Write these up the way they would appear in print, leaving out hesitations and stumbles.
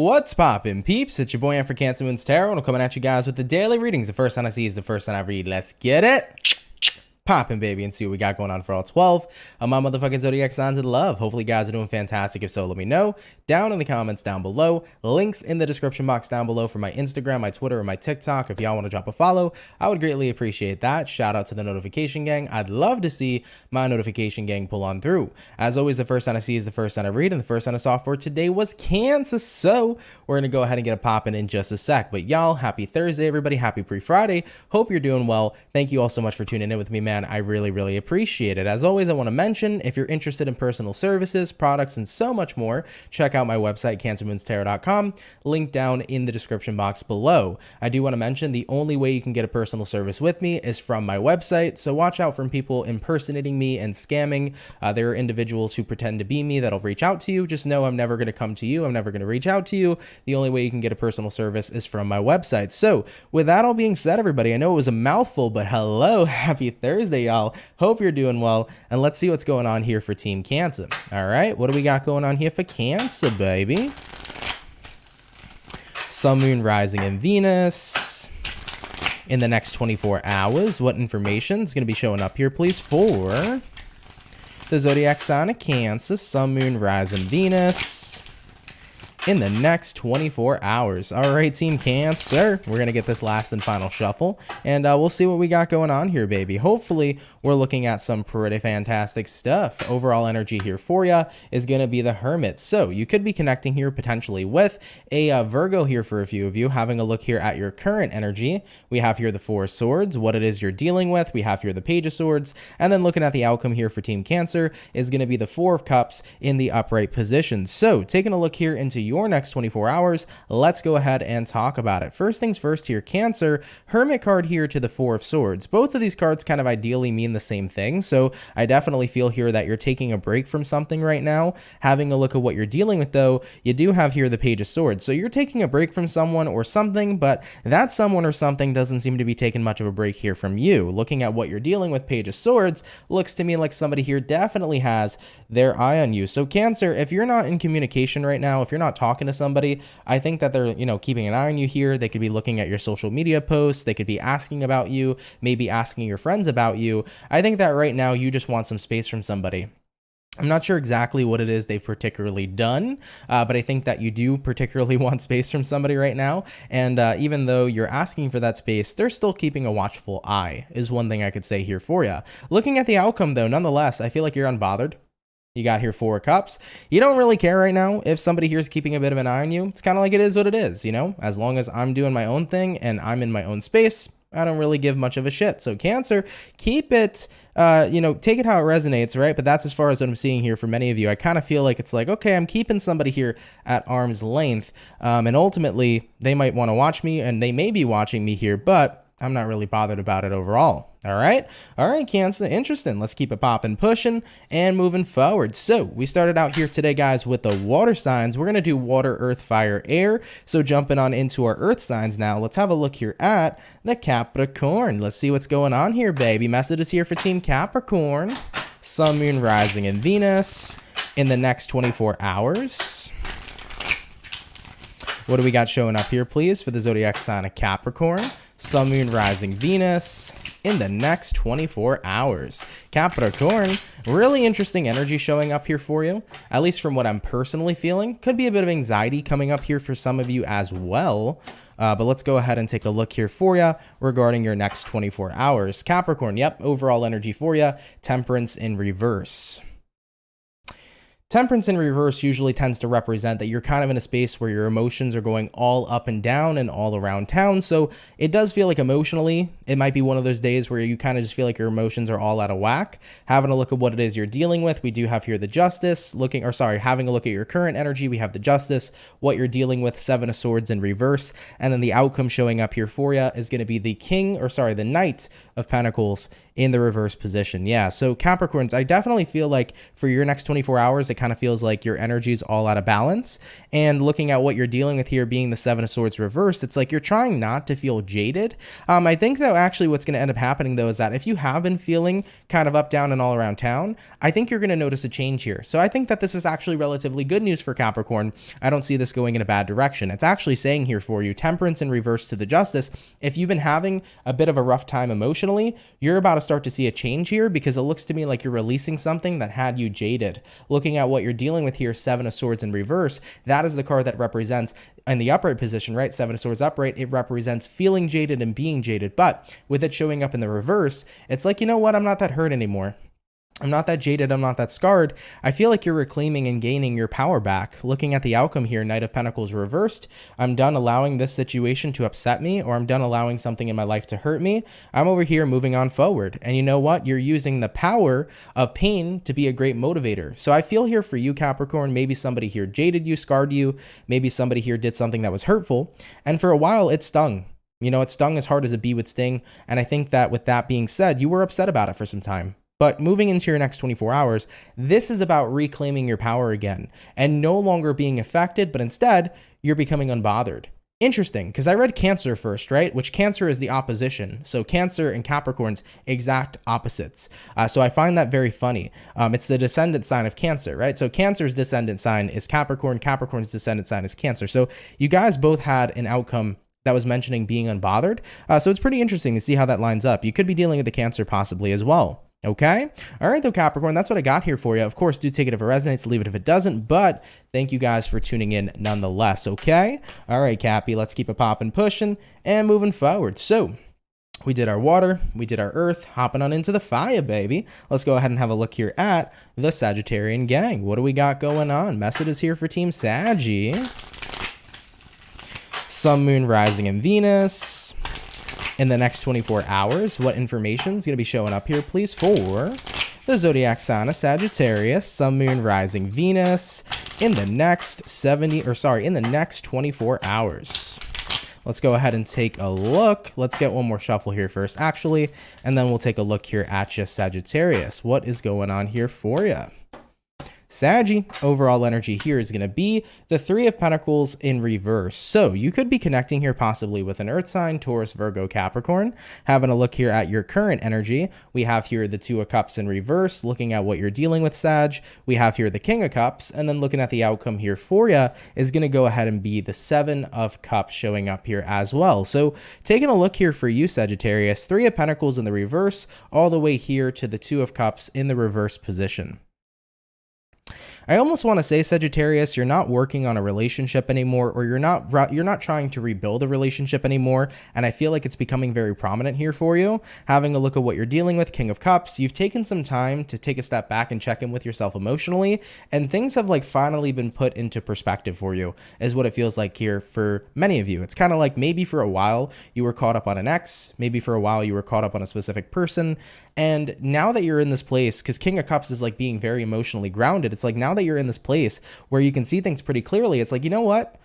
What's poppin', peeps? It's your boy for CancerMoonsTarot, and I'm coming at you guys with the daily readings. The first sign I see is the first sign I read. Let's get it poppin', baby, and see what we got going on for all 12 of my motherfucking zodiac signs of love. Hopefully you guys are doing fantastic. If so, let me know down in the comments down below. Links in the description box down below for my Instagram, my Twitter, and my TikTok. If y'all want to drop a follow, I would greatly appreciate that. Shout out to the notification gang. I'd love to see my notification gang pull on through. As always, the first sign I see is the first sign I read, and the first sign I saw for today was Cancer. So we're gonna go ahead and get it popping in just a sec. But y'all, happy Thursday, everybody. Happy pre-Friday. Hope you're doing well. Thank you all so much for tuning in with me, man. I really appreciate it. As always, I want to mention, if you're interested in personal services, products, and so much more, check out my website, CancerMoonsTarot.com, link down in the description box below. I do want to mention the only way you can get a personal service with me is from my website, so watch out from people impersonating me and scamming. There are individuals who pretend to be me that'll reach out to you. Just know I'm never going to come to you. I'm never going to reach out to you. The only way you can get a personal service is from my website. So with that all being said, everybody, I know it was a mouthful, but hello, happy Thursday, y'all. Hope you're doing well, and let's see what's going on here for Team Cancer. All right, what do we got going on here for Cancer, baby? Sun, Moon, Rising, and Venus in the next 24 hours. What information is going to be showing up here, please, for the zodiac sign of Cancer, Sun, Moon, Rising, Venus in the next 24 hours. All right, Team Cancer, we're gonna get this last and final shuffle, and we'll see what we got going on here, baby. Hopefully we're looking at some pretty fantastic stuff. Overall energy here for you is gonna be the Hermit. So you could be connecting here potentially with a Virgo here for a few of you. Having a look here at your current energy, we have here the Four of Swords, what it is you're dealing with. We have here the Page of Swords, and then looking at the outcome here for Team Cancer is gonna be the Four of Cups in the upright position. So taking a look here into your next 24 hours, let's go ahead and talk about it. First things first here, Cancer, Hermit card here to the Four of Swords. Both of these cards kind of ideally mean the same thing, so I definitely feel here that you're taking a break from something right now. Having a look at what you're dealing with, though, you do have here the Page of Swords, so you're taking a break from someone or something, but that someone or something doesn't seem to be taking much of a break here from you. Looking at what you're dealing with, Page of Swords, looks to me like somebody here definitely has their eye on you. So Cancer, if you're not in communication right now, if you're not talking to somebody, I think that they're, keeping an eye on you here. They could be looking at your social media posts. They could be asking about you, maybe asking your friends about you. I think that right now you just want some space from somebody. I'm not sure exactly what it is they've particularly done, but I think that you do particularly want space from somebody right now. And even though you're asking for that space, they're still keeping a watchful eye, is one thing I could say here for you. Looking at the outcome, though, nonetheless, I feel like you're unbothered. You got here Four of Cups. You don't really care right now if somebody here is keeping a bit of an eye on you. It's kind of like it is what it is, as long as I'm doing my own thing and I'm in my own space, I don't really give much of a shit. So Cancer, keep it, take it how it resonates, right? But that's as far as what I'm seeing here for many of you. I kind of feel like it's like, okay, I'm keeping somebody here at arm's length, and ultimately they might want to watch me and they may be watching me here, but I'm not really bothered about it overall. All right, Cancer, interesting. Let's keep it popping, pushing, and moving forward. So we started out here today, guys, with the water signs. We're going to do water, earth, fire, air. So jumping on into our earth signs now, let's have a look here at the Capricorn. Let's see what's going on here, baby. Messages here for Team Capricorn. Sun, Moon, Rising, and Venus in the next 24 hours. What do we got showing up here, please, for the zodiac sign of Capricorn? Sun, Moon, Rising, Venus in the next 24 hours. Capricorn, really interesting energy showing up here for you, at least from what I'm personally feeling. Could be a bit of anxiety coming up here for some of you as well. But let's go ahead and take a look here for you regarding your next 24 hours. Capricorn, yep, overall energy for you, Temperance in reverse. Temperance in reverse usually tends to represent that you're kind of in a space where your emotions are going all up and down and all around town. So it does feel like emotionally, it might be one of those days where you kind of just feel like your emotions are all out of whack. Having a look at what it is you're dealing with, we do have here the Justice, having a look at your current energy, we have the Justice, what you're dealing with, Seven of Swords in reverse, and then the outcome showing up here for you is going to be the Knight of Pentacles in the reverse position. Yeah, so Capricorns, I definitely feel like for your next 24 hours, it kind of feels like your energy is all out of balance. And looking at what you're dealing with here being the Seven of Swords reversed, it's like you're trying not to feel jaded. I think though actually what's going to end up happening though is that if you have been feeling kind of up, down, and all around town, I think you're going to notice a change here. So I think that this is actually relatively good news for Capricorn. I don't see this going in a bad direction. It's actually saying here for you, Temperance in reverse to the Justice. If you've been having a bit of a rough time emotionally, you're about to start to see a change here because it looks to me like you're releasing something that had you jaded. Looking at what you're dealing with here, Seven of Swords in reverse, that is the card that represents in the upright position, right? Seven of Swords upright, it represents feeling jaded and being jaded. But with it showing up in the reverse, it's like, you know what? I'm not that hurt anymore. I'm not that jaded. I'm not that scarred. I feel like you're reclaiming and gaining your power back. Looking at the outcome here, Knight of Pentacles reversed. I'm done allowing this situation to upset me, or I'm done allowing something in my life to hurt me. I'm over here moving on forward. And you know what? You're using the power of pain to be a great motivator. So I feel here for you, Capricorn, maybe somebody here jaded you, scarred you. Maybe somebody here did something that was hurtful. And for a while, it stung. You know, it stung as hard as a bee would sting. And I think that with that being said, you were upset about it for some time. But moving into your next 24 hours, this is about reclaiming your power again and no longer being affected, but instead you're becoming unbothered. Interesting, because I read Cancer first, right? Which Cancer is the opposition. So Cancer and Capricorn's exact opposites. So I find that very funny. It's the descendant sign of Cancer, right? So Cancer's descendant sign is Capricorn. Capricorn's descendant sign is Cancer. So you guys both had an outcome that was mentioning being unbothered. So it's pretty interesting to see how that lines up. You could be dealing with the Cancer possibly as well. Okay. All right, though, Capricorn, that's what I got here for you. Of course, do take it if it resonates, leave it if it doesn't, but thank you guys for tuning in nonetheless. Okay. All right, Cappy, let's keep it popping, pushing, and moving forward. So we did our water, we did our earth, hopping on into the fire, baby. Let's go ahead and have a look here at the Sagittarian gang. What do we got going on? Messages here for Team Saggy. Sun, Moon, Rising, and Venus. In the next 24 hours, what information is going to be showing up here, please, for the zodiac sign of Sagittarius, Sun, Moon, Rising, Venus in the next 24 hours. Let's go ahead and take a look. Let's get one more shuffle here first, actually, and then we'll take a look here at you, Sagittarius. What is going on here for you? Saggy, overall energy here is going to be the Three of Pentacles in reverse. So you could be connecting here possibly with an earth sign, Taurus, Virgo, Capricorn. Having a look here at your current energy, we have here the Two of Cups in reverse, looking at what you're dealing with, Sag. We have here the King of Cups, and then looking at the outcome here for you is going to go ahead and be the Seven of Cups showing up here as well. So taking a look here for you, Sagittarius, Three of Pentacles in the reverse, all the way here to the Two of Cups in the reverse position. I almost want to say, Sagittarius, you're not working on a relationship anymore, or you're not trying to rebuild a relationship anymore, and I feel like it's becoming very prominent here for you. Having a look at what you're dealing with, King of Cups, you've taken some time to take a step back and check in with yourself emotionally, and things have like finally been put into perspective for you, is what it feels like here for many of you. It's kind of like maybe for a while you were caught up on an ex, maybe for a while you were caught up on a specific person, and now that you're in this place, because King of Cups is like being very emotionally grounded, it's like now that you're in this place where you can see things pretty clearly, it's like, you know what?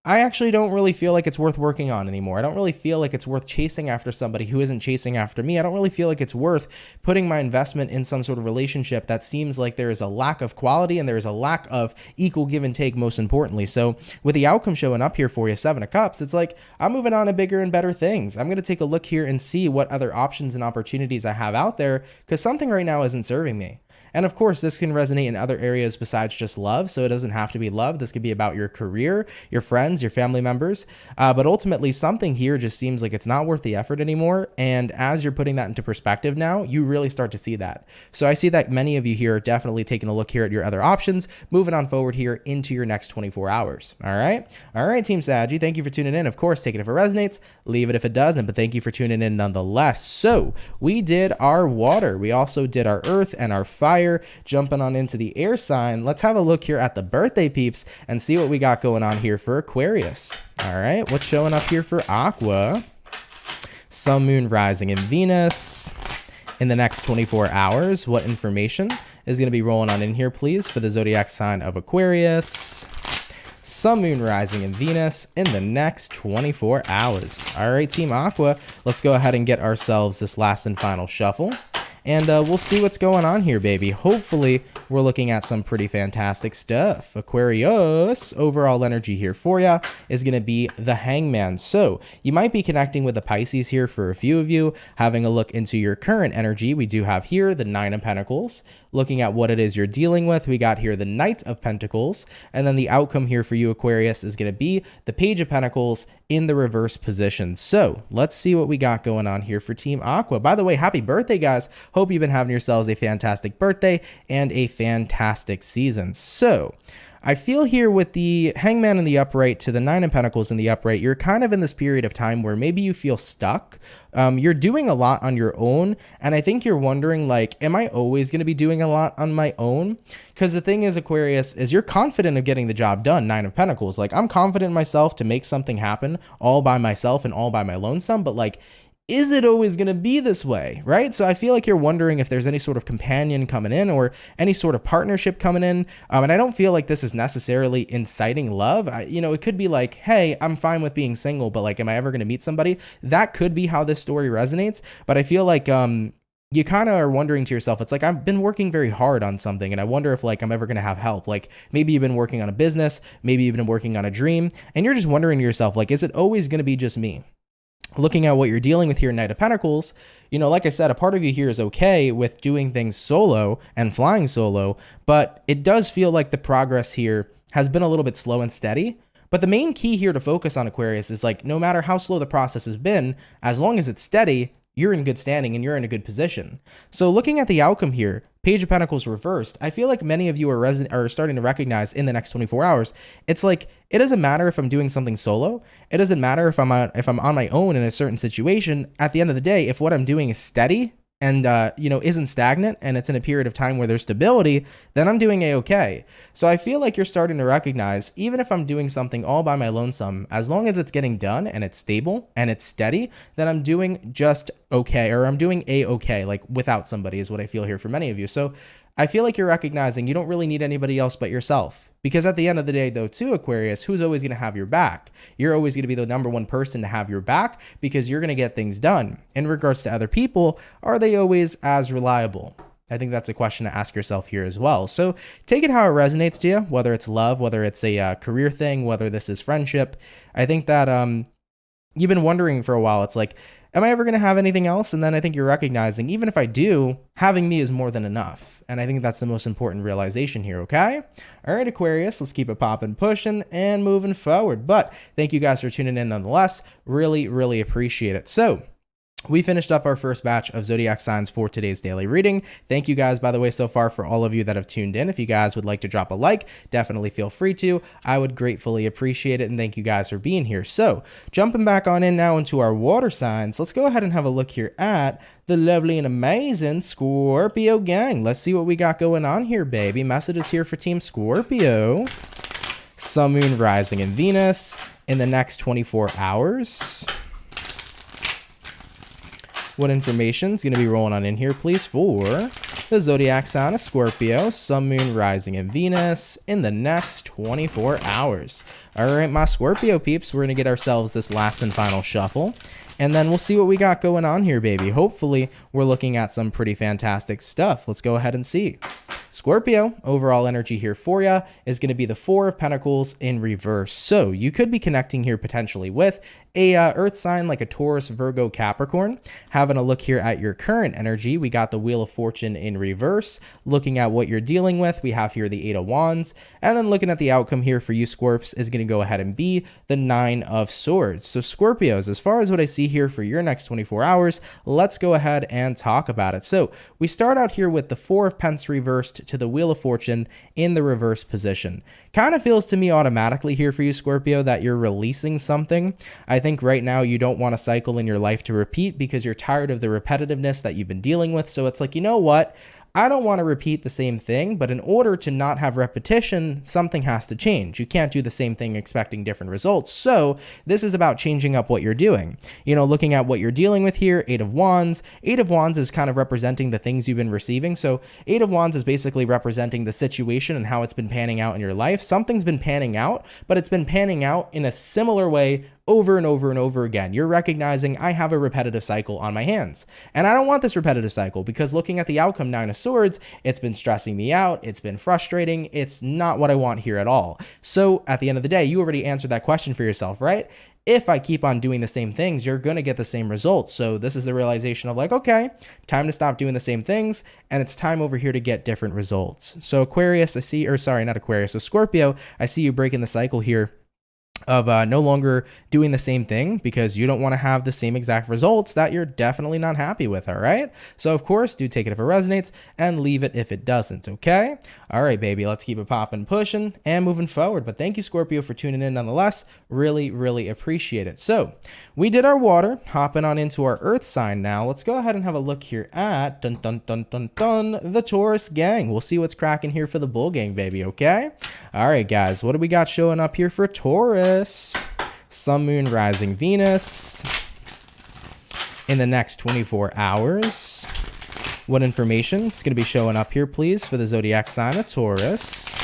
I actually don't really feel like it's worth working on anymore. I don't really feel like it's worth chasing after somebody who isn't chasing after me. I don't really feel like it's worth putting my investment in some sort of relationship that seems like there is a lack of quality and there is a lack of equal give and take, most importantly. So with the outcome showing up here for you, Seven of Cups, it's like I'm moving on to bigger and better things. I'm going to take a look here and see what other options and opportunities I have out there, because something right now isn't serving me. And of course, this can resonate in other areas besides just love. So it doesn't have to be love. This could be about your career, your friends, your family members. But ultimately, something here just seems like it's not worth the effort anymore. And as you're putting that into perspective now, you really start to see that. So I see that many of you here are definitely taking a look here at your other options, moving on forward here into your next 24 hours. All right. All right, Team Saggy, thank you for tuning in. Of course, take it if it resonates, leave it if it doesn't, but thank you for tuning in nonetheless. So we did our water. We also did our earth and our fire. fire. Jumping on into the air sign, let's have a look here at the birthday peeps and see what we got going on here for Aquarius. All right, what's showing up here for Aqua? Sun, Moon, Rising, and Venus. In the next 24 hours, what information is going to be rolling on in here, please, for the zodiac sign of Aquarius? Sun, Moon, Rising, and Venus in the next 24 hours. All right, Team Aqua, let's go ahead and get ourselves this last and final shuffle. And we'll see what's going on here, baby. Hopefully, we're looking at some pretty fantastic stuff. Aquarius, overall energy here for you is going to be the Hangman. So you might be connecting with the Pisces here for a few of you. Having a look into your current energy, we do have here the Nine of Pentacles. Looking at what it is you're dealing with, we got here the Knight of Pentacles. And then the outcome here for you, Aquarius, is going to be the Page of Pentacles in the reverse position. So let's see what we got going on here for Team Aqua. By the way, happy birthday, guys. Hope you've been having yourselves a fantastic birthday and a fantastic season. So I feel here with the Hangman in the upright to the Nine of Pentacles in the upright, you're kind of in this period of time where maybe you feel stuck. You're doing a lot on your own. And I think you're wondering, like, am I always going to be doing a lot on my own? Because the thing is, Aquarius, is you're confident of getting the job done, Nine of Pentacles. Like, I'm confident in myself to make something happen all by myself and all by my lonesome. But like, is it always going to be this way, right? So I feel like you're wondering if there's any sort of companion coming in or any sort of partnership coming in. And I don't feel like this is necessarily inciting love. It could be like, hey, I'm fine with being single, but like, am I ever going to meet somebody? That could be how this story resonates. But I feel like you kind of are wondering to yourself, it's like, I've been working very hard on something and I wonder if like I'm ever going to have help. Like maybe you've been working on a business, maybe you've been working on a dream, and you're just wondering to yourself, like, is it always going to be just me? Looking at what you're dealing with here, Knight of Pentacles, like I said, a part of you here is okay with doing things solo and flying solo, but it does feel like the progress here has been a little bit slow and steady. But the main key here to focus on, Aquarius, is like, no matter how slow the process has been, as long as it's steady, you're in good standing and you're in a good position. So looking at the outcome here, Page of Pentacles reversed, I feel like many of you are starting to recognize in the next 24 hours, it's like, it doesn't matter if I'm doing something solo. It doesn't matter if I'm on my own in a certain situation. At the end of the day, if what I'm doing is steady and, isn't stagnant and it's in a period of time where there's stability, then I'm doing a-okay. So I feel like you're starting to recognize, even if I'm doing something all by my lonesome, as long as it's getting done and it's stable and it's steady, then I'm doing just okay, or I'm doing a-okay, like without somebody is what I feel here for many of you. So I feel like you're recognizing you don't really need anybody else but yourself. Because at the end of the day, though, too, Aquarius, who's always going to have your back? You're always going to be the number one person to have your back because you're going to get things done. In regards to other people, are they always as reliable? I think that's a question to ask yourself here as well. So take it how it resonates to you, whether it's love, whether it's a career thing, whether this is friendship. I think that you've been wondering for a while. It's like, am I ever going to have anything else? And then I think you're recognizing, even if I do, having me is more than enough. And I think that's the most important realization here, okay? All right, Aquarius, let's keep it popping, pushing, and moving forward. But thank you guys for tuning in nonetheless. Really, really appreciate it. So we finished up our first batch of zodiac signs for today's daily reading. Thank you guys, by the way, so far for all of you that have tuned in. If you guys would like to drop a like, definitely feel free to. I would gratefully appreciate it, and thank you guys for being here. So jumping back on in now into our water signs, let's go ahead and have a look here at the lovely and amazing Scorpio gang. Let's see what we got going on here, baby. Messages here for Team Scorpio. Sun, Moon, Rising, and Venus in the next 24 hours. What information is going to be rolling on in here, please, for the zodiac sign of Scorpio, Sun, Moon, Rising, and Venus in the next 24 hours. All right, my Scorpio peeps, we're going to get ourselves this last and final shuffle, and then we'll see what we got going on here, baby. Hopefully, we're looking at some pretty fantastic stuff. Let's go ahead and see. Scorpio, overall energy here for you is going to be the Four of Pentacles in reverse. So you could be connecting here potentially with a earth sign like a Taurus, Virgo, Capricorn. Having a look here at your current energy, we got the Wheel of Fortune in reverse. Looking at what you're dealing with, we have here the Eight of Wands. And then looking at the outcome here for you, Scorps, is going to go ahead and be the Nine of Swords. So Scorpios, as far as what I see here for your next 24 hours, let's go ahead and talk about it. So we start out here with the Four of Pentacles reversed to the Wheel of Fortune in the reverse position. Kind of feels to me automatically here for you, Scorpio, that you're releasing something. I think right now you don't want a cycle in your life to repeat because you're tired of the repetitiveness that you've been dealing with. So it's like, you know what? I don't want to repeat the same thing, but in order to not have repetition, something has to change. You can't do the same thing expecting different results. So this is about changing up what you're doing. You know, looking at what you're dealing with here, Eight of Wands. Eight of Wands is kind of representing the things you've been receiving. So Eight of Wands is basically representing the situation and how it's been panning out in your life. Something's been panning out, but it's been panning out in a similar way over and over and over again. You're recognizing I have a repetitive cycle on my hands. And I don't want this repetitive cycle because looking at the outcome, Nine of Swords, it's been stressing me out. It's been frustrating. It's not what I want here at all. So at the end of the day, you already answered that question for yourself, right? If I keep on doing the same things, you're going to get the same results. So this is the realization of like, okay, time to stop doing the same things. And it's time over here to get different results. So Aquarius, I see, or sorry, not Aquarius. So Scorpio, I see you breaking the cycle here of no longer doing the same thing because you don't want to have the same exact results that you're definitely not happy with, all right? So, of course, do take it if it resonates and leave it if it doesn't, okay? All right, baby, let's keep it popping, pushing, and moving forward. But thank you, Scorpio, for tuning in nonetheless. Really, really appreciate it. So, we did our water, hopping on into our earth sign now. Let's go ahead and have a look here at, the Taurus gang. We'll see what's cracking here for the bull gang, baby, okay? All right, guys, what do we got showing up here for Taurus? Sun, Moon, Rising, Venus in the next 24 hours. What information is going to be showing up here, please, for the zodiac sign of Taurus?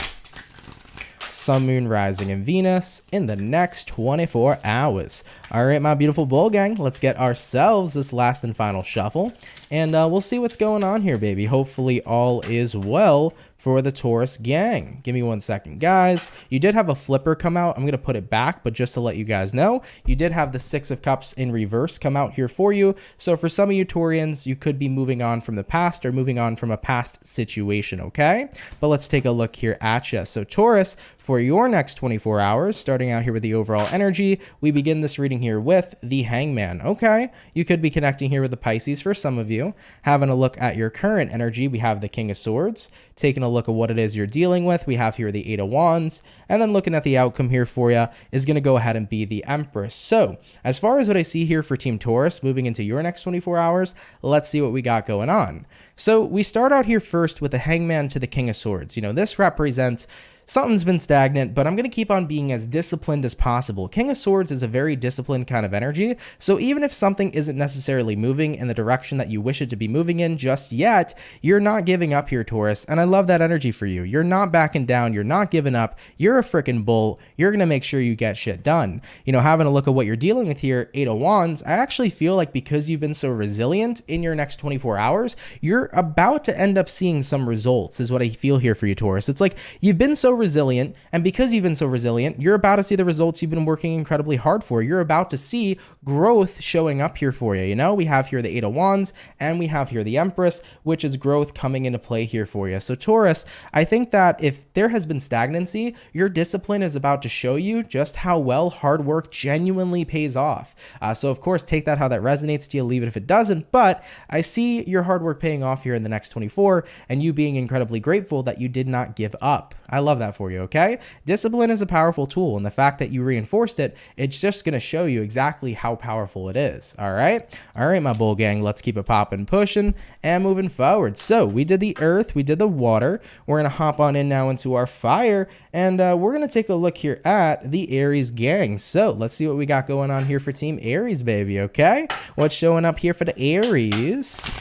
Sun, Moon, Rising, and Venus in the next 24 hours. All right, my beautiful bull gang, let's get ourselves this last and final shuffle, and we'll see what's going on here, baby. Hopefully all is well for the Taurus gang. Give me 1 second, guys. You did have a flipper come out. I'm going to put it back, but just to let you guys know, you did have the Six of Cups in reverse come out here for you. So for some of you Taurians, you could be moving on from the past or moving on from a past situation, okay? But let's take a look here at you. So Taurus, for your next 24 hours, starting out here with the overall energy, we begin this reading here with the Hangman, okay? You could be connecting here with the Pisces for some of you. Having a look at your current energy, we have the King of Swords. Taking a look at what it is you're dealing with, we have here the Eight of Wands. And then looking at the outcome here for you is going to go ahead and be the Empress. So as far as what I see here for Team Taurus moving into your next 24 hours, let's see what we got going on. So we start out here first with the Hangman to the King of Swords. You know, this represents something's been stagnant, but I'm going to keep on being as disciplined as possible. King of Swords is a very disciplined kind of energy, so even if something isn't necessarily moving in the direction that you wish it to be moving in just yet, you're not giving up here, Taurus, and I love that energy for you. You're not backing down. You're not giving up. You're a freaking bull. You're going to make sure you get shit done. You know, having a look at what you're dealing with here, Eight of Wands, I actually feel like because you've been so resilient in your next 24 hours, you're about to end up seeing some results is what I feel here for you, Taurus. It's like you've been so resilient, and because you've been so resilient, you're about to see the results you've been working incredibly hard for. You're about to see growth showing up here for you. You know, we have here the Eight of Wands, and we have here the Empress, which is growth coming into play here for you. So Taurus, I think that if there has been stagnancy, your discipline is about to show you just how well hard work genuinely pays off. So of course, take that how that resonates to you, leave it if it doesn't, but I see your hard work paying off here in the next 24, and you being incredibly grateful that you did not give up. I love that for you, okay? Discipline is a powerful tool, and the fact that you reinforced it, it's just going to show you exactly how powerful it is, all right? All right, my bull gang, let's keep it popping, pushing, and moving forward. So we did the earth, we did the water. We're going to hop on in now into our fire, and we're going to take a look here at the Aries gang. So let's see what we got going on here for Team Aries, baby, okay? What's showing up here for the Aries?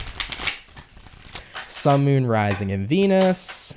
Sun, Moon, Rising, and Venus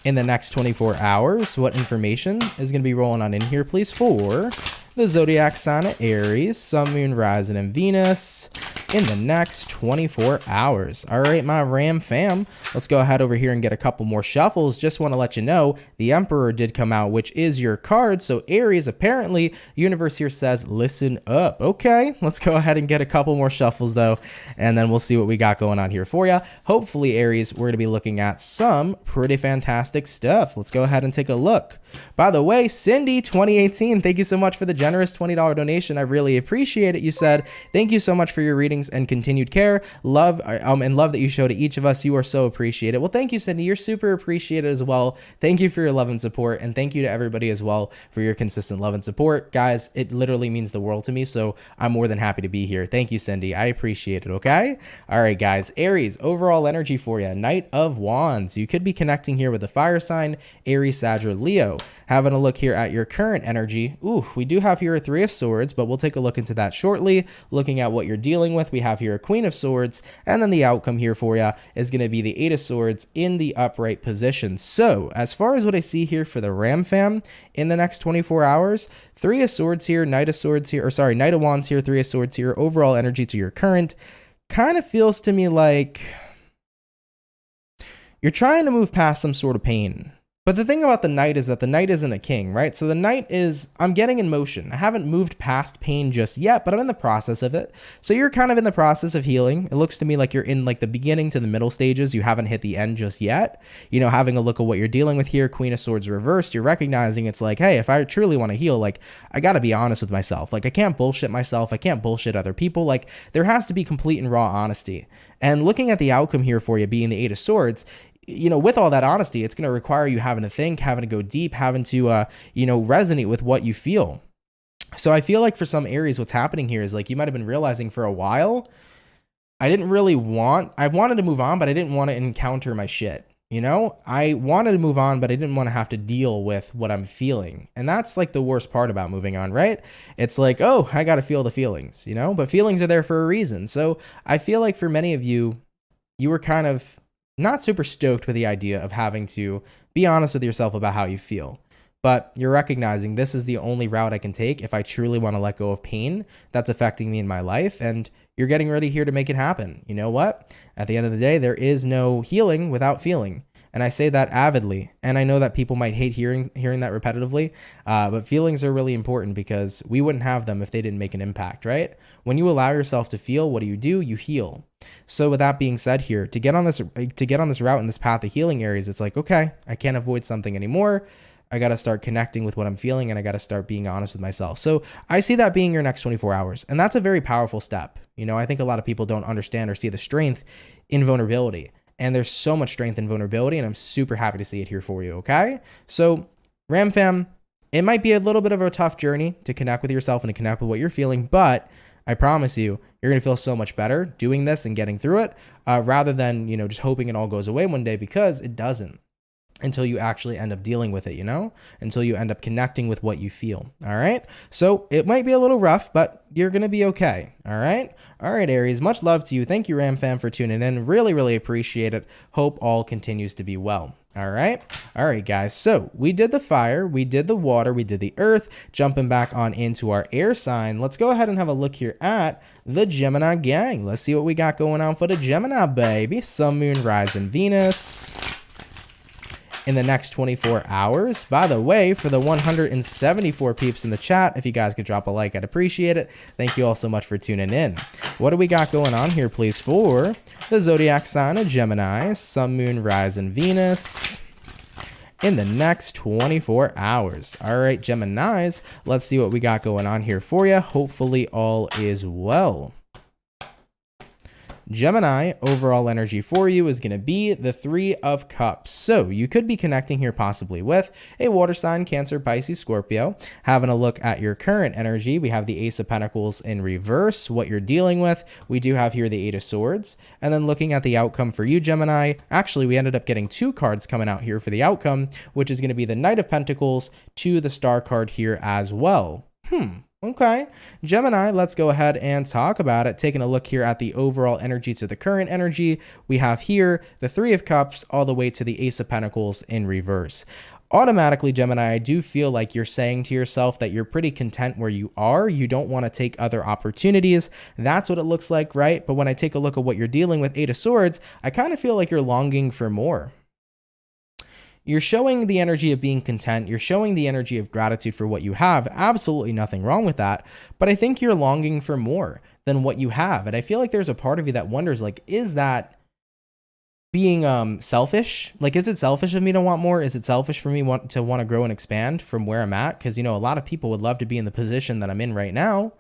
in the next 24 hours. What information is going to be rolling on in here, please, for the zodiac sign of Aries, Sun, Moon, Rising, and Venus in the next 24 hours. All right, my Ram fam, let's go ahead over here and get a couple more shuffles. Just want to let you know the Emperor did come out, which is your card. So Aries, apparently, universe here says, listen up. Okay, let's go ahead and get a couple more shuffles though, and then we'll see what we got going on here for you. Hopefully, Aries, we're going to be looking at some pretty fantastic stuff. Let's go ahead and take a look. By the way, Cindy 2018, thank you so much for the generous $20 donation. I really appreciate it. You said, thank you so much for your reading readings and continued care, love, and love that you show to each of us. You are so appreciated. Well, thank you, Cindy. You're super appreciated as well. Thank you for your love and support, and thank you to everybody as well for your consistent love and support. Guys, it literally means the world to me, so I'm more than happy to be here. Thank you, Cindy. I appreciate it, okay? All right, guys. Aries, overall energy for you. Knight of Wands. You could be connecting here with the fire sign, Aries, Sag, or Leo. Having a look here at your current energy. Ooh, we do have here a Three of Swords, but we'll take a look into that shortly. Looking at what you're dealing with, we have here a Queen of Swords, and then the outcome here for you is going to be the Eight of Swords in the upright position. So, as far as what I see here for the Ram fam in the next 24 hours, Three of Swords here, Knight of Swords here, or sorry, Knight of Wands here, Three of Swords here, overall energy to your current, kind of feels to me like you're trying to move past some sort of pain. But the thing about the Knight is that the Knight isn't a king, right? So the Knight is, I'm getting in motion. I haven't moved past pain just yet, but I'm in the process of it. So you're kind of in the process of healing. It looks to me like you're in like the beginning to the middle stages. You haven't hit the end just yet. You know, having a look at what you're dealing with here, Queen of Swords reversed, you're recognizing it's like, hey, if I truly want to heal, like, I got to be honest with myself. Like, I can't bullshit myself. I can't bullshit other people. Like, there has to be complete and raw honesty. And looking at the outcome here for you being the Eight of Swords, you know, with all that honesty, it's going to require you having to think, having to go deep, having to, you know, resonate with what you feel. So I feel like for some Aries, what's happening here is like you might have been realizing for a while, I wanted to move on, but I didn't want to encounter my shit. You know, I wanted to move on, but I didn't want to have to deal with what I'm feeling. And that's like the worst part about moving on, right? It's like, oh, I got to feel the feelings, you know, but feelings are there for a reason. So I feel like for many of you, you were kind of not super stoked with the idea of having to be honest with yourself about how you feel. But you're recognizing this is the only route I can take if I truly want to let go of pain that's affecting me in my life. And you're getting ready here to make it happen. You know what? At the end of the day, there is no healing without feeling. And I say that avidly. And I know that people might hate hearing that repetitively, but feelings are really important because we wouldn't have them if they didn't make an impact, right? When you allow yourself to feel, what do? You heal. So with that being said here, to get on this route in this path of healing Aries, it's like, okay, I can't avoid something anymore. I got to start connecting with what I'm feeling, and I got to start being honest with myself. So I see that being your next 24 hours. And that's a very powerful step. You know, I think a lot of people don't understand or see the strength in vulnerability. And there's so much strength in vulnerability, and I'm super happy to see it here for you, okay? So, Ram fam, it might be a little bit of a tough journey to connect with yourself and to connect with what you're feeling, but I promise you, you're going to feel so much better doing this and getting through it, rather than, you know, just hoping it all goes away one day, because it doesn't until you actually end up dealing with it, you know, until you end up connecting with what you feel. All right. So it might be a little rough, but you're going to be okay. All right. All right, Aries, much love to you. Thank you, Ram fam, for tuning in. Really, really appreciate it. Hope all continues to be well. All right. All right, guys. So we did the fire, we did the water, we did the earth. Jumping back on into our air sign. Let's go ahead and have a look here at the Gemini gang. Let's see what we got going on for the Gemini, baby. Sun, Moon, Rising, Venus in the next 24 hours. By the way, for the 174 peeps in the chat, if you guys could drop a like, I'd appreciate it. Thank you all so much for tuning in. What do we got going on here, please, for the zodiac sign of Gemini, Sun, Moon, Rising, Venus in the next 24 hours? All right, Geminis, let's see what we got going on here for you. Hopefully all is well. Gemini, overall energy for you is going to be the Three of Cups. So you could be connecting here possibly with a water sign, Cancer, Pisces, Scorpio. Having a look at your current energy, we have the Ace of Pentacles in reverse, what you're dealing with. We do have here the Eight of Swords. And then looking at the outcome for you, Gemini, actually we ended up getting two cards coming out here for the outcome, which is going to be the Knight of Pentacles to the Star card here as well. Okay, Gemini, let's go ahead and talk about it. Taking a look here at the overall energy to the current energy, we have here the Three of Cups all the way to the Ace of Pentacles in reverse. Automatically, Gemini, I do feel like you're saying to yourself that you're pretty content where you are. You don't want to take other opportunities. That's what it looks like, right? But when I take a look at what you're dealing with, Eight of Swords, I kind of feel like you're longing for more. You're showing the energy of being content. You're showing the energy of gratitude for what you have. Absolutely nothing wrong with that. But I think you're longing for more than what you have. And I feel like there's a part of you that wonders, like, is that being selfish? Like, is it selfish of me to want more? Is it selfish for me to want to grow and expand from where I'm at? Because, you know, a lot of people would love to be in the position that I'm in right now.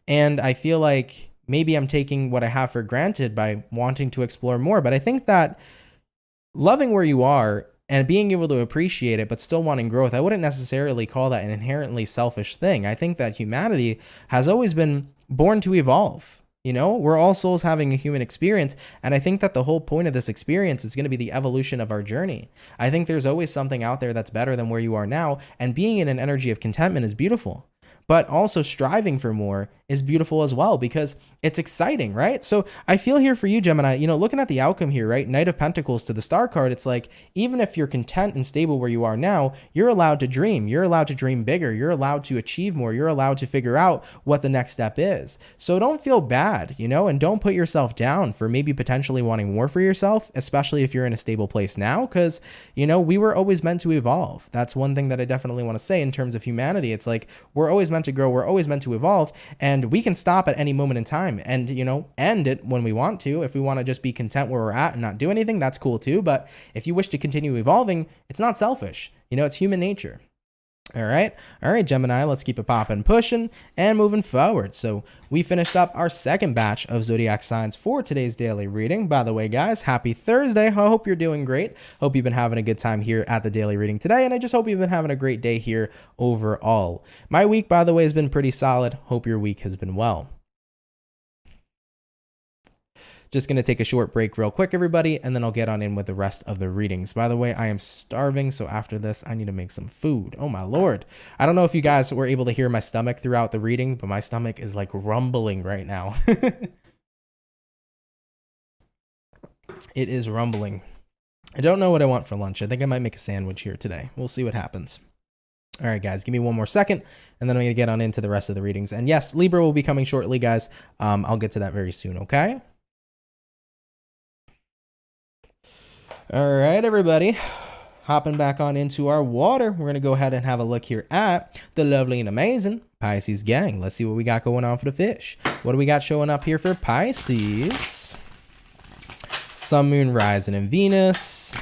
And I feel like maybe I'm taking what I have for granted by wanting to explore more. But I think that loving where you are and being able to appreciate it, but still wanting growth, I wouldn't necessarily call that an inherently selfish thing. I think that humanity has always been born to evolve. You know, we're all souls having a human experience. And I think that the whole point of this experience is going to be the evolution of our journey. I think there's always something out there that's better than where you are now. And being in an energy of contentment is beautiful. But also striving for more is beautiful as well, because it's exciting, right? So I feel here for you, Gemini, you know, looking at the outcome here, right? Knight of Pentacles to the Star card, it's like, even if you're content and stable where you are now, you're allowed to dream. You're allowed to dream bigger. You're allowed to achieve more. You're allowed to figure out what the next step is. So don't feel bad, you know, and don't put yourself down for maybe potentially wanting more for yourself, especially if you're in a stable place now, because, you know, we were always meant to evolve. That's one thing that I definitely want to say in terms of humanity. It's like, we're always meant to grow. We're always meant to evolve, and we can stop at any moment in time and, you know, end it when we want to. If we want to just be content where we're at and not do anything, that's cool too. But if you wish to continue evolving, it's not selfish. You know, it's human nature. All right, Gemini, let's keep it popping, pushing, and moving forward. So we finished up our second batch of zodiac signs for today's daily reading. By the way, guys, happy Thursday. I hope you're doing great. Hope you've been having a good time here at the daily reading today, and I just hope you've been having a great day here overall. My week, by the way, has been pretty solid. Hope your week has been well. Just going to take a short break real quick, everybody, and then I'll get on in with the rest of the readings. By the way, I am starving, so after this, I need to make some food. Oh, my Lord. I don't know if you guys were able to hear my stomach throughout the reading, but my stomach is like rumbling right now. It is rumbling. I don't know what I want for lunch. I think I might make a sandwich here today. We'll see what happens. All right, guys, give me one more second, and then I'm going to get on into the rest of the readings. And yes, Libra will be coming shortly, guys. I'll get to that very soon, okay? All right, everybody, hopping back on into our water. We're going to go ahead and have a look here at the lovely and amazing Pisces gang. Let's see what we got going on for the fish. What do we got showing up here for Pisces? Sun, Moon, Rising, and Venus.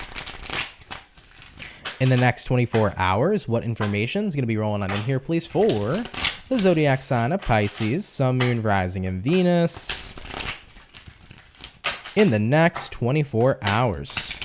In the next 24 hours, what information is going to be rolling on in here, please, for the zodiac sign of Pisces, Sun, Moon, Rising, and Venus in the next 24 hours.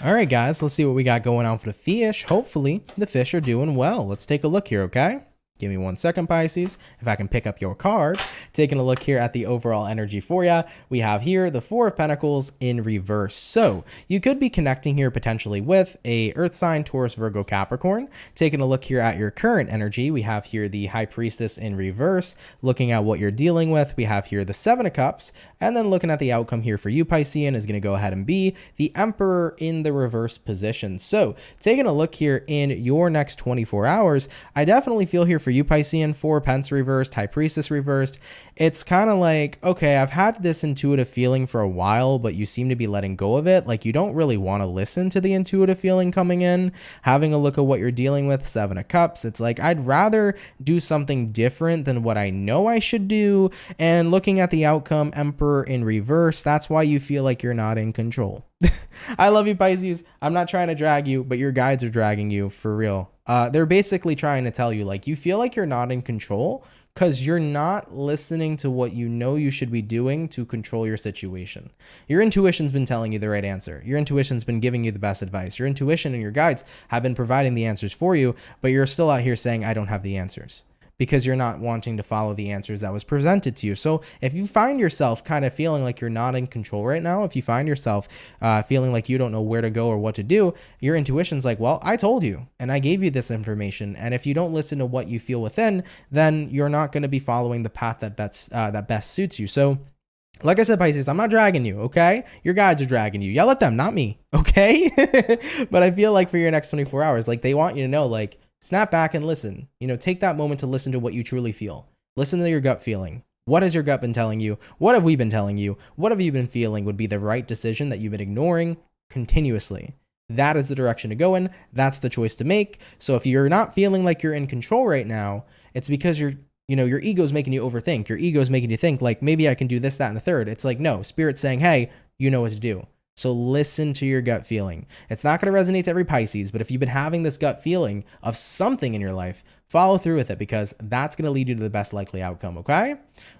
All right, guys, let's see what we got going on for the fish. Hopefully, the fish are doing well. Let's take a look here, okay? Give me 1 second, Pisces, if I can pick up your card. Taking a look here at the overall energy for you. We have here the Four of Pentacles in reverse. So you could be connecting here potentially with a Earth sign, Taurus, Virgo, Capricorn. Taking a look here at your current energy, we have here the High Priestess in reverse. Looking at what you're dealing with, we have here the Seven of Cups. And then looking at the outcome here for you, Piscean, is going to go ahead and be the Emperor in the reverse position. So taking a look here in your next 24 hours, I definitely feel here for you, Piscean, Four Pence reversed, High Priestess reversed. It's kind of like, okay, I've had this intuitive feeling for a while, but you seem to be letting go of it. Like you don't really want to listen to the intuitive feeling coming in. Having a look at what you're dealing with, Seven of Cups, it's like, I'd rather do something different than what I know I should do. And looking at the outcome, Emperor in reverse, that's why you feel like you're not in control. I love you, Pisces. I'm not trying to drag you, but your guides are dragging you for real. They're basically trying to tell you, like, you feel like you're not in control because you're not listening to what you know you should be doing to control your situation. Your intuition's been telling you the right answer. Your intuition's been giving you the best advice. Your intuition and your guides have been providing the answers for you, but you're still out here saying, I don't have the answers, because you're not wanting to follow the answers that was presented to you. So if you find yourself kind of feeling like you're not in control right now, if you find yourself feeling like you don't know where to go or what to do, your intuition's like, well, I told you and I gave you this information. And if you don't listen to what you feel within, then you're not going to be following the path that best suits you. So like I said, Pisces, I'm not dragging you, okay? Your guides are dragging you. Yell at them, not me, okay? But I feel like for your next 24 hours, like they want you to know, like, snap back and listen. You know, take that moment to listen to what you truly feel. Listen to your gut feeling. What has your gut been telling you? What have we been telling you? What have you been feeling would be the right decision that you've been ignoring continuously? That is the direction to go in. That's the choice to make. So if you're not feeling like you're in control right now, it's because your ego's making you overthink. Your ego's making you think like, maybe I can do this, that, and the third. It's like, no, Spirit's saying, hey, you know what to do. So listen to your gut feeling. It's not going to resonate to every Pisces, but if you've been having this gut feeling of something in your life, follow through with it because that's going to lead you to the best likely outcome, okay?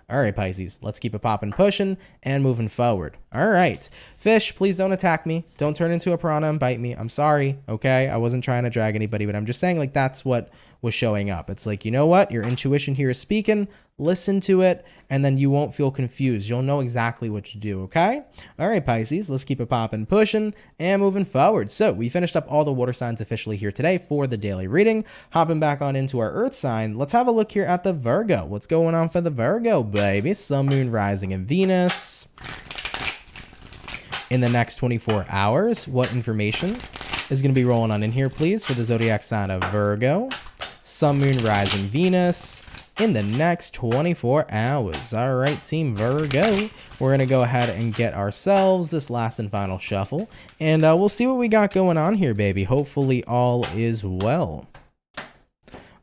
All right, Pisces, let's keep it popping, pushing, and moving forward. All right, fish, please don't attack me. Don't turn into a piranha and bite me. I'm sorry, okay? I wasn't trying to drag anybody, but I'm just saying, like, that's what was showing up. It's like, you know what? Your intuition here is speaking. Listen to it, and then you won't feel confused. You'll know exactly what to do, okay? All right, Pisces, let's keep it popping, pushing, and moving forward. So we finished up all the water signs officially here today for the daily reading. Hopping back on into our earth sign, let's have a look here at the Virgo. What's going on for the Virgo, baby? Sun, Moon, Rising, and Venus. In the next 24 hours, what information is going to be rolling on in here, please, for the zodiac sign of Virgo? Sun, Moon, Rising, Venus. In the next 24 hours. All right, Team Virgo, we're going to go ahead and get ourselves this last and final shuffle, and we'll see what we got going on here, baby. Hopefully all is well.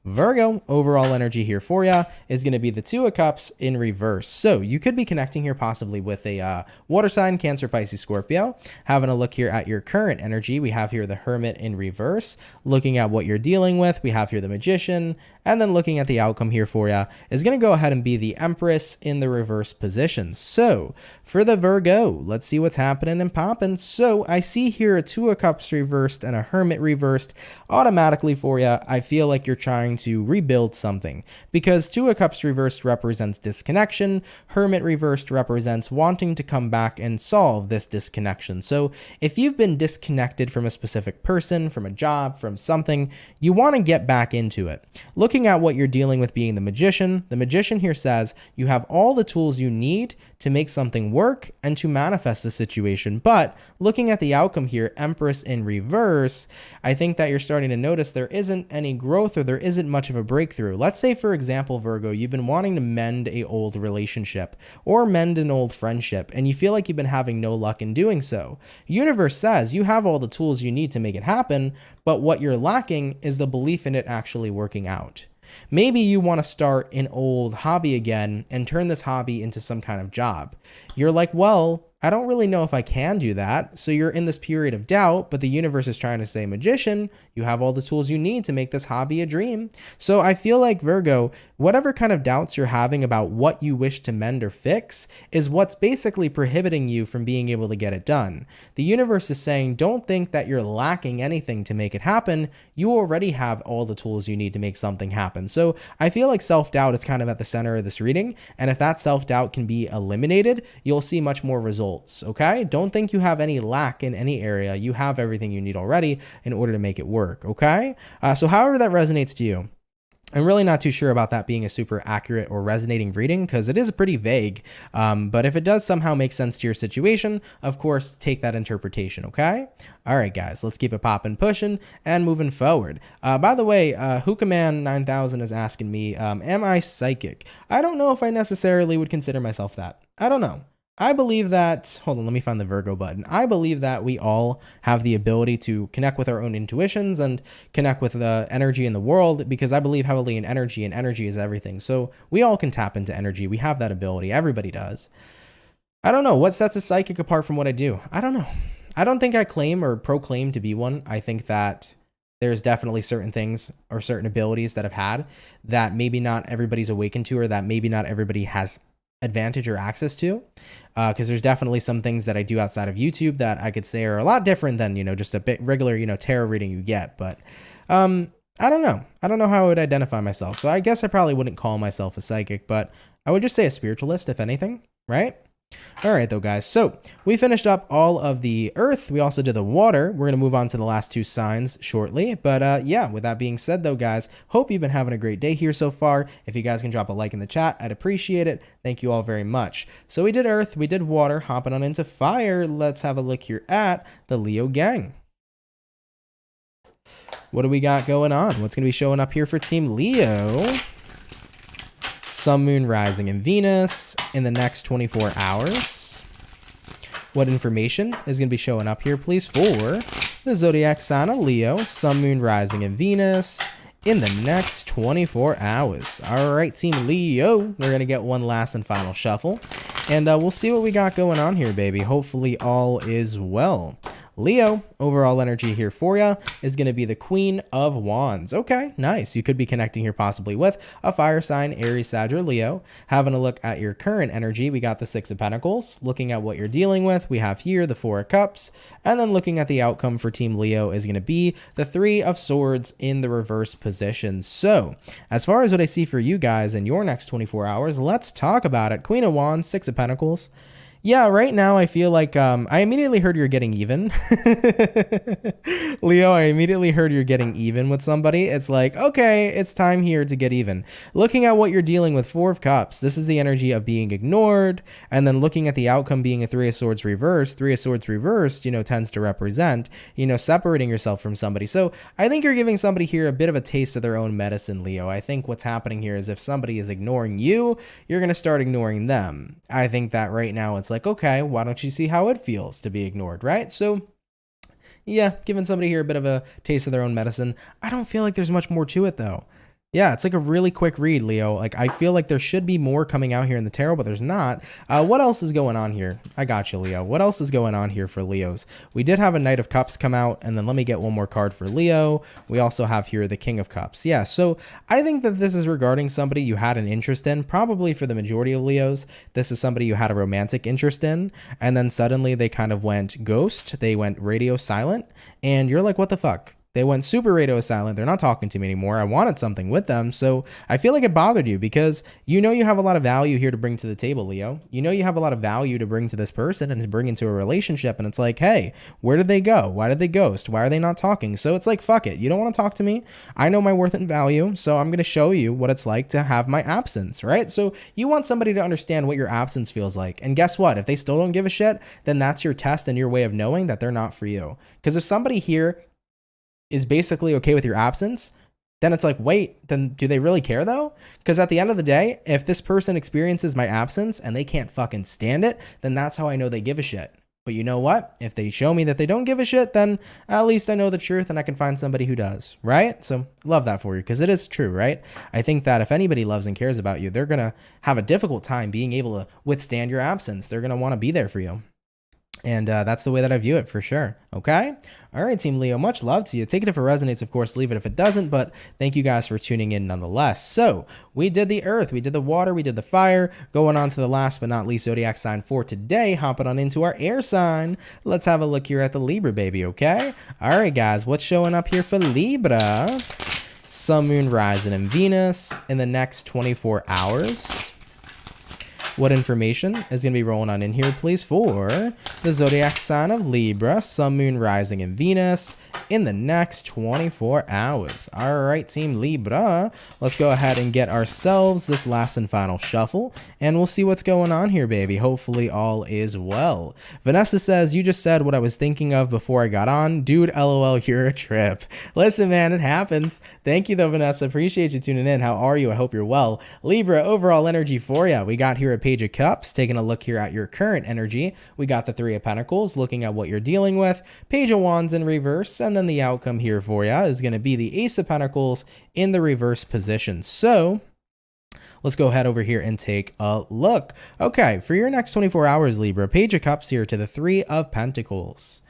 Virgo, overall energy here for you is going to be the Two of Cups in reverse. So you could be connecting here possibly with a water sign, Cancer, Pisces, Scorpio. Having a look here at your current energy, we have here the Hermit in reverse. Looking at what you're dealing with, we have here the Magician. And then looking at the outcome here for you is going to go ahead and be the Empress in the reverse position. So for the Virgo, let's see what's happening and popping. So I see here a Two of Cups reversed and a Hermit reversed. Automatically for you, I feel like you're trying to rebuild something because Two of Cups reversed represents disconnection. Hermit reversed represents wanting to come back and solve this disconnection. So if you've been disconnected from a specific person, from a job, from something, you want to get back into it. Looking at what you're dealing with being the Magician here says you have all the tools you need to make something work and to manifest the situation. But looking at the outcome here, Empress in reverse, I think that you're starting to notice there isn't any growth or there isn't much of a breakthrough. Let's say, for example, Virgo, you've been wanting to mend a old relationship or mend an old friendship, and you feel like you've been having no luck in doing so. Universe says you have all the tools you need to make it happen, but what you're lacking is the belief in it actually working out. Maybe you want to start an old hobby again and turn this hobby into some kind of job. You're like, well, I don't really know if I can do that. So you're in this period of doubt, but the universe is trying to say, Magician, you have all the tools you need to make this hobby a dream. So I feel like, Virgo, whatever kind of doubts you're having about what you wish to mend or fix is what's basically prohibiting you from being able to get it done. The universe is saying, don't think that you're lacking anything to make it happen. You already have all the tools you need to make something happen. So I feel like self-doubt is kind of at the center of this reading. And if that self-doubt can be eliminated, you'll see much more results. Okay? Don't think you have any lack in any area. You have everything you need already in order to make it work. Okay? So however that resonates to you, I'm really not too sure about that being a super accurate or resonating reading because it is pretty vague. But if it does somehow make sense to your situation, of course, take that interpretation, okay? All right, guys, let's keep it popping, pushing, and moving forward. By the way, Hookaman9000 is asking me, am I psychic? I don't know if I necessarily would consider myself that. I don't know. I believe that, hold on, let me find the Virgo button. I believe that we all have the ability to connect with our own intuitions and connect with the energy in the world because I believe heavily in energy and energy is everything. So we all can tap into energy. We have that ability. Everybody does. I don't know. What sets a psychic apart from what I do? I don't know. I don't think I claim or proclaim to be one. I think that there's definitely certain things or certain abilities that I've had that maybe not everybody's awakened to or that maybe not everybody has advantage or access to, because there's definitely some things that I do outside of YouTube that I could say are a lot different than, you know, just a bit regular, you know, tarot reading you get. But I don't know. I don't know how I would identify myself. So I guess I probably wouldn't call myself a psychic, but I would just say a spiritualist, if anything, right? All right, though, guys. So we finished up all of the earth. We also did the water. We're going to move on to the last two signs shortly. But yeah, with that being said, though, guys, hope you've been having a great day here so far. If you guys can drop a like in the chat, I'd appreciate it. Thank you all very much. So we did earth, we did water, hopping on into fire. Let's have a look here at the Leo gang. What do we got going on? What's going to be showing up here for Team Leo? Sun, Moon, Rising, and Venus in the next 24 hours. What information is going to be showing up here, please, for the zodiac sign of Leo, Sun, Moon, Rising, and Venus in the next 24 hours. All right, Team Leo, we're going to get one last and final shuffle, and we'll see what we got going on here, baby. Hopefully all is well. Leo, overall energy here for you is going to be the Queen of Wands. Okay, nice. You could be connecting here possibly with a fire sign, Aries, Sag, or Leo. Having a look at your current energy, we got the Six of Pentacles. Looking at what you're dealing with, we have here the Four of Cups. And then looking at the outcome for Team Leo is going to be the Three of Swords in the reverse position. So, as far as what I see for you guys in your next 24 hours, let's talk about it. Queen of Wands, Six of Pentacles. Yeah, right now I feel like I immediately heard you're getting even. Leo, I immediately heard you're getting even with somebody. It's like, okay, it's time here to get even. Looking at what you're dealing with, Four of Cups, this is the energy of being ignored. And then looking at the outcome being a Three of Swords reversed. Three of Swords reversed, tends to represent, separating yourself from somebody. So I think you're giving somebody here a bit of a taste of their own medicine, Leo. I think what's happening here is if somebody is ignoring you, you're going to start ignoring them. I think that right now it's like, okay, why don't you see how it feels to be ignored, right? So yeah, giving somebody here a bit of a taste of their own medicine. I don't feel like there's much more to it though. Yeah, it's like a really quick read, Leo. Like, I feel like there should be more coming out here in the tarot, but there's not. What else is going on here? I got you, Leo. What else is going on here for Leos? We did have a Knight of Cups come out, and then let me get one more card for Leo. We also have here the King of Cups. Yeah, so I think that this is regarding somebody you had an interest in, probably for the majority of Leos. This is somebody you had a romantic interest in, and then suddenly they kind of went ghost. They went radio silent, and you're like, what the fuck? They went super radio silent. They're not talking to me anymore. I wanted something with them. So I feel like it bothered you because you have a lot of value here to bring to the table, Leo. You have a lot of value to bring to this person and to bring into a relationship. And it's like, hey, where did they go? Why did they ghost? Why are they not talking? So it's like, fuck it. You don't want to talk to me. I know my worth and value. So I'm going to show you what it's like to have my absence, right? So you want somebody to understand what your absence feels like. And guess what? If they still don't give a shit, then that's your test and your way of knowing that they're not for you. Because if somebody here is basically okay with your absence, then it's like, wait, then do they really care though? Because at the end of the day, if this person experiences my absence and they can't fucking stand it, then that's how I know they give a shit. But you know what? If they show me that they don't give a shit, then at least I know the truth and I can find somebody who does, right? So love that for you because it is true, right? I think that if anybody loves and cares about you, they're going to have a difficult time being able to withstand your absence. They're going to want to be there for you. And that's the way that I view it for sure. Okay. All right, Team Leo, much love to you. Take it if it resonates, of course, leave it if it doesn't, but thank you guys for tuning in nonetheless. So we did the earth, we did the water, we did the fire, going on to the last but not least zodiac sign for today, hopping on into our air sign. Let's have a look here at the Libra, baby. Okay. All right, guys, what's showing up here for Libra? Sun, Moon, Rising, and Venus in the next 24 hours. What information is going to be rolling on in here, please, for the zodiac sign of Libra, Sun, Moon, Rising, and Venus in the next 24 hours. All right, Team Libra, let's go ahead and get ourselves this last and final shuffle, and we'll see what's going on here, baby. Hopefully all is well. Vanessa says, you just said what I was thinking of before I got on. Dude, LOL, you're a trip. Listen, man, it happens. Thank you, though, Vanessa. Appreciate you tuning in. How are you? I hope you're well. Libra, overall energy for you. We got here a Page of Cups, taking a look here at your current energy. We got the Three of Pentacles, looking at what you're dealing with, Page of Wands in reverse, and then the outcome here for you is going to be the Ace of Pentacles in the reverse position. So let's go ahead over here and take a look. Okay, for your next 24 hours, Libra, Page of Cups here to the Three of Pentacles.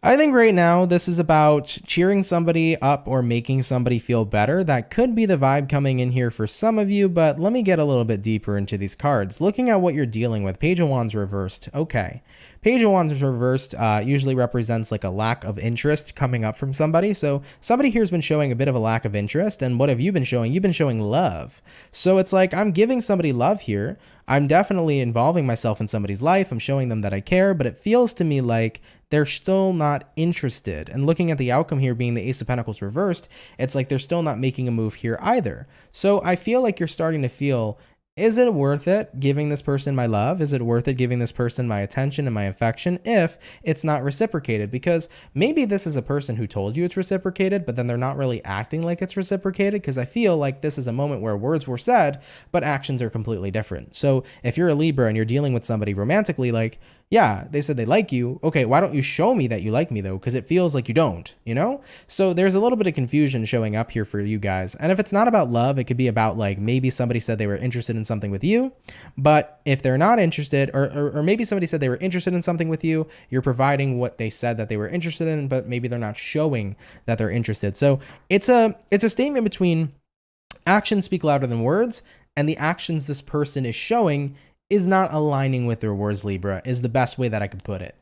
I think right now this is about cheering somebody up or making somebody feel better. That could be the vibe coming in here for some of you, but let me get a little bit deeper into these cards. Looking at what you're dealing with, Page of Wands reversed. Okay. Page of Wands reversed usually represents like a lack of interest coming up from somebody. So somebody here has been showing a bit of a lack of interest. And what have you been showing? You've been showing love. So it's like I'm giving somebody love here. I'm definitely involving myself in somebody's life. I'm showing them that I care, but it feels to me like they're still not interested. And looking at the outcome here being the Ace of Pentacles reversed, it's like they're still not making a move here either. So I feel like you're starting to feel, is it worth it giving this person my love? Is it worth it giving this person my attention and my affection if it's not reciprocated? Because maybe this is a person who told you it's reciprocated, but then they're not really acting like it's reciprocated, because I feel like this is a moment where words were said, but actions are completely different. So if you're a Libra and you're dealing with somebody romantically, like, Yeah, they said they like you. Okay, why don't you show me that you like me though? Because it feels like you don't, you know? So there's a little bit of confusion showing up here for you guys. And if it's not about love, it could be about like maybe somebody said they were interested in something with you, but if they're not interested, or maybe somebody said they were interested in something with you, you're providing what they said that they were interested in, but maybe they're not showing that they're interested. So it's a statement between actions speak louder than words, and the actions this person is showing is not aligning with their words, Libra, is the best way that I could put it.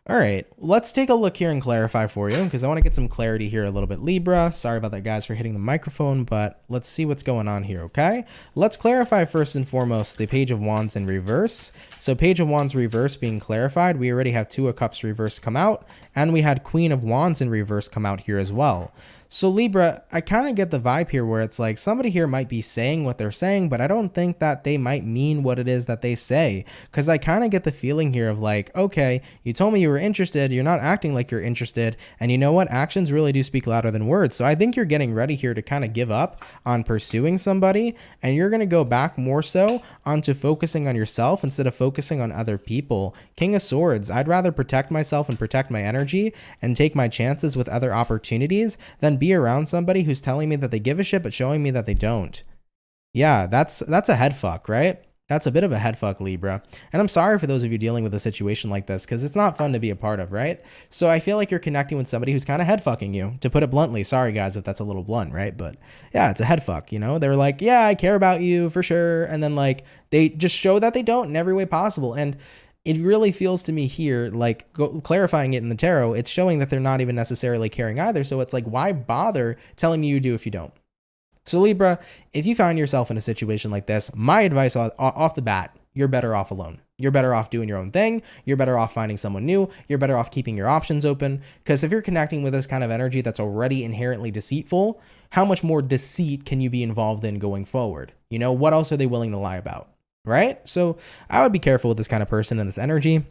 All right, let's take a look here and clarify for you, because I want to get some clarity here a little bit, Libra. Sorry about that, guys, for hitting the microphone, but let's see what's going on here, okay? Let's clarify first and foremost the Page of Wands in reverse. So Page of Wands reverse being clarified, we already have Two of Cups reverse come out, and we had Queen of Wands in reverse come out here as well. So Libra, I kind of get the vibe here where it's like somebody here might be saying what they're saying, but I don't think that they might mean what it is that they say. Because I kind of get the feeling here of like, okay, you told me you were interested, you're not acting like you're interested, and you know what? Actions really do speak louder than words. So I think you're getting ready here to kind of give up on pursuing somebody, and you're going to go back more so onto focusing on yourself instead of focusing on other people. King of Swords, I'd rather protect myself and protect my energy and take my chances with other opportunities than be around somebody who's telling me that they give a shit but showing me that they don't. Yeah, that's a head fuck, right? That's a bit of a head fuck, Libra. And I'm sorry for those of you dealing with a situation like this, because it's not fun to be a part of, right? So I feel like you're connecting with somebody who's kind of head fucking you, to put it bluntly. Sorry guys if that's a little blunt, right? But yeah, it's a head fuck, you know? They're like, yeah, I care about you for sure, and then like they just show that they don't in every way possible. And it really feels to me here, like clarifying it in the tarot, it's showing that they're not even necessarily caring either. So it's like, why bother telling me you do if you don't? So Libra, if you find yourself in a situation like this, my advice off the bat, you're better off alone. You're better off doing your own thing. You're better off finding someone new. You're better off keeping your options open. Because if you're connecting with this kind of energy that's already inherently deceitful, how much more deceit can you be involved in going forward? You know, what else are they willing to lie about? Right? So I would be careful with this kind of person and this energy.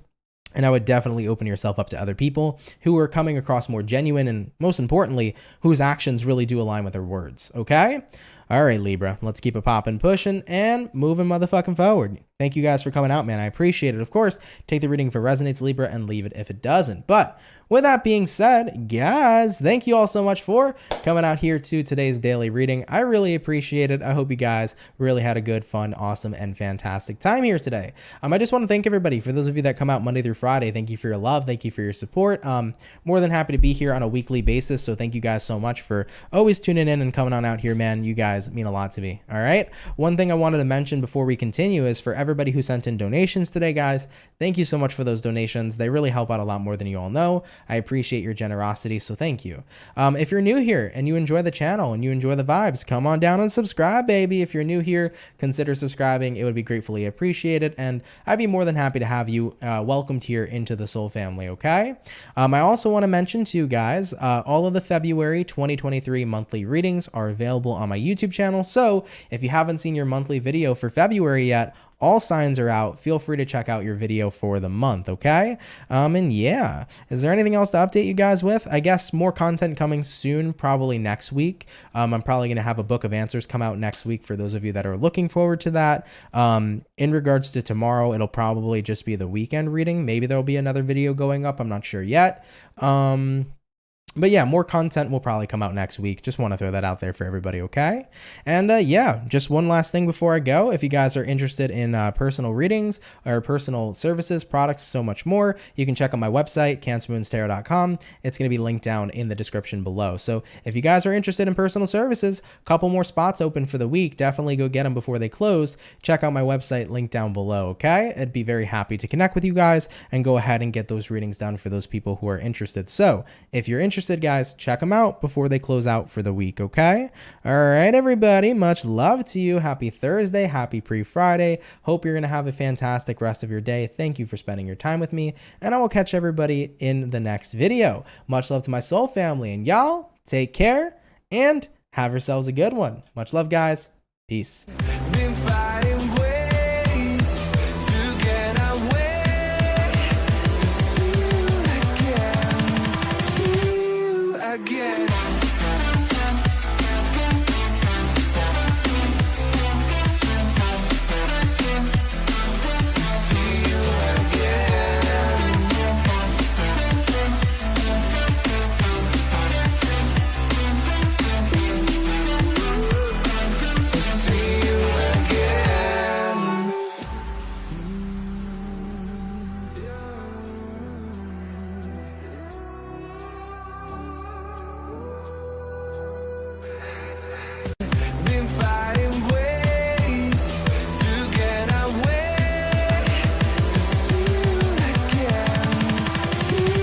And I would definitely open yourself up to other people who are coming across more genuine and, most importantly, whose actions really do align with their words. Okay? All right, Libra, let's keep it popping, pushing, and moving motherfucking forward. Thank you guys for coming out, man. I appreciate it. Of course, take the reading if it resonates, Libra, and leave it if it doesn't. But with that being said, guys, thank you all so much for coming out here to today's daily reading. I really appreciate it. I hope you guys really had a good, fun, awesome, and fantastic time here today. I just want to thank everybody. For those of you that come out Monday through Friday, thank you for your love. Thank you for your support. More than happy to be here on a weekly basis. So thank you guys so much for always tuning in and coming on out here, man. You guys mean a lot to me. All right. One thing I wanted to mention before we continue is for everybody who sent in donations today, guys, thank you so much for those donations. They really help out a lot more than you all know. I appreciate your generosity, so thank you. If you're new here and you enjoy the channel and you enjoy the vibes, come on down and subscribe, baby. If you're new here, consider subscribing. It would be gratefully appreciated, and I'd be more than happy to have you welcomed here into the Soul family, okay? I also want to mention to you guys, all of the February 2023 monthly readings are available on my YouTube channel, so if you haven't seen your monthly video for February yet, all signs are out. Feel free to check out your video for the month, okay? And yeah, is there anything else to update you guys with? I guess more content coming soon, probably next week. I'm probably going to have a book of answers come out next week for those of you that are looking forward to that. In regards to tomorrow, it'll probably just be the weekend reading. Maybe there'll be another video going up. I'm not sure yet. But yeah, more content will probably come out next week. Just want to throw that out there for everybody, okay? And yeah, just one last thing before I go. If you guys are interested in personal readings or personal services, products, so much more, you can check out my website, CancerMoonsTarot.com. It's going to be linked down in the description below. So if you guys are interested in personal services, a couple more spots open for the week. Definitely go get them before they close. Check out my website, linked down below, okay? I'd be very happy to connect with you guys and go ahead and get those readings done for those people who are interested. So if you're interested, guys, check them out before they close out for the week, okay? All right, everybody, much love to you. Happy Thursday, happy pre-Friday. Hope you're gonna have a fantastic rest of your day. Thank you for spending your time with me, and I will catch everybody in the next video. Much love to my soul family, and y'all take care and have yourselves a good one. Much love, guys. Peace.